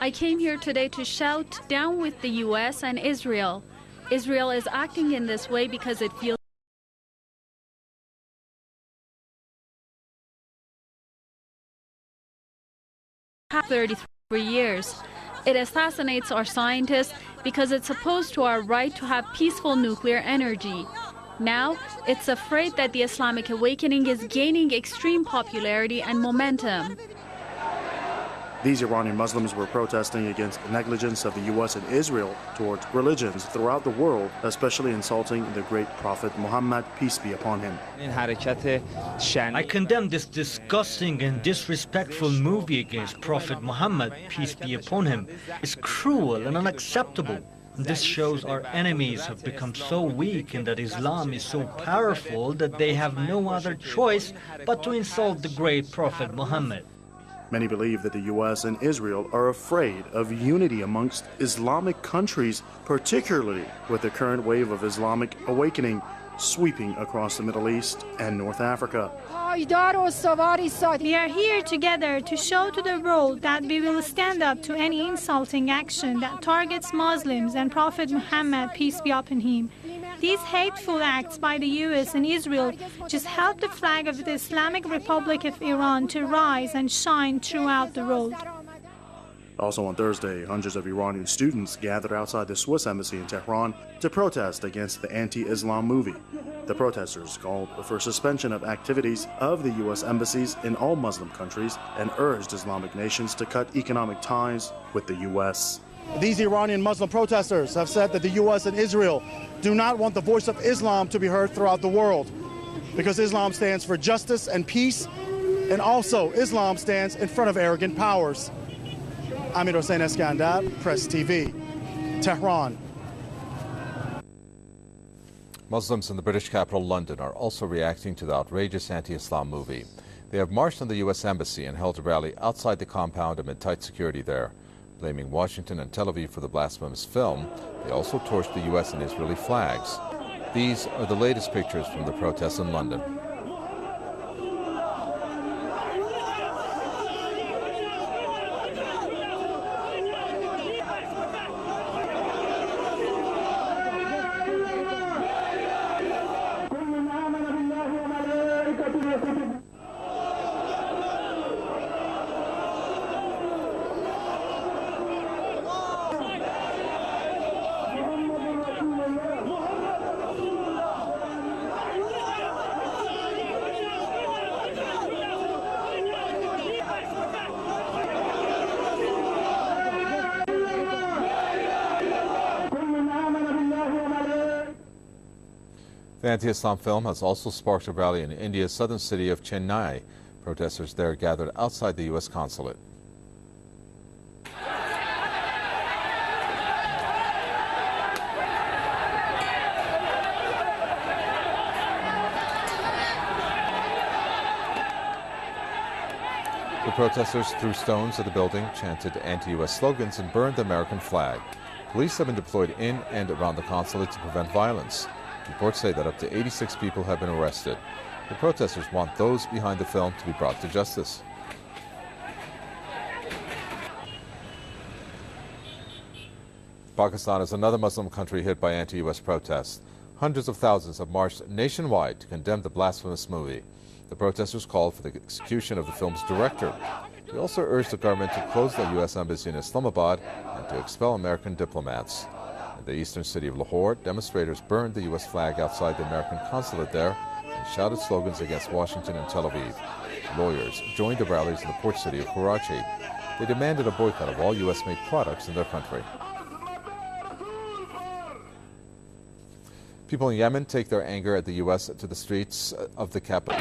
I came here today to shout down with the U.S. and Israel. Israel is acting in this way because it feels 33 years. It assassinates our scientists because it's opposed to our right to have peaceful nuclear energy. Now, it's afraid that the Islamic awakening is gaining extreme popularity and momentum. These Iranian Muslims were protesting against the negligence of the U.S. and Israel towards religions throughout the world, especially insulting the great Prophet Muhammad, peace be upon him. I condemn this disgusting and disrespectful movie against Prophet Muhammad, peace be upon him. It's cruel and unacceptable. This shows our enemies have become so weak and that Islam is so powerful that they have no other choice but to insult the great Prophet Muhammad. Many believe that the U.S. and Israel are afraid of unity amongst Islamic countries, particularly with the current wave of Islamic awakening sweeping across the Middle East and North Africa. We are here together to show to the world that we will stand up to any insulting action that targets Muslims and Prophet Muhammad, peace be upon him. These hateful acts by the U.S. and Israel just help the flag of the Islamic Republic of Iran to rise and shine throughout the world. Also on Thursday, hundreds of Iranian students gathered outside the Swiss embassy in Tehran to protest against the anti-Islam movie. The protesters called for suspension of activities of the U.S. embassies in all Muslim countries and urged Islamic nations to cut economic ties with the U.S. These Iranian Muslim protesters have said that the U.S. and Israel do not want the voice of Islam to be heard throughout the world because Islam stands for justice and peace, and also Islam stands in front of arrogant powers. Amir Hossein Eskandar, Press TV, Tehran. Muslims in the British capital, London, are also reacting to the outrageous anti-Islam movie. They have marched on the U.S. Embassy and held a rally outside the compound amid tight security there. Blaming Washington and Tel Aviv for the blasphemous film, they also torched the U.S. and Israeli flags. These are the latest pictures from the protests in London. The anti-Islam film has also sparked a rally in India's southern city of Chennai. Protesters there gathered outside the U.S. consulate. The protesters threw stones at the building, chanted anti-U.S. slogans, and burned the American flag. Police have been deployed in and around the consulate to prevent violence. Reports say that up to 86 people have been arrested. The protesters want those behind the film to be brought to justice. Pakistan is another Muslim country hit by anti-U.S. protests. Hundreds of thousands have marched nationwide to condemn the blasphemous movie. The protesters called for the execution of the film's director. They also urged the government to close the U.S. embassy in Islamabad and to expel American diplomats. In the eastern city of Lahore, demonstrators burned the U.S. flag outside the American consulate there and shouted slogans against Washington and Tel Aviv. Lawyers joined the rallies in the port city of Karachi. They demanded a boycott of all U.S.-made products in their country. People in Yemen take their anger at the U.S. to the streets of the capital.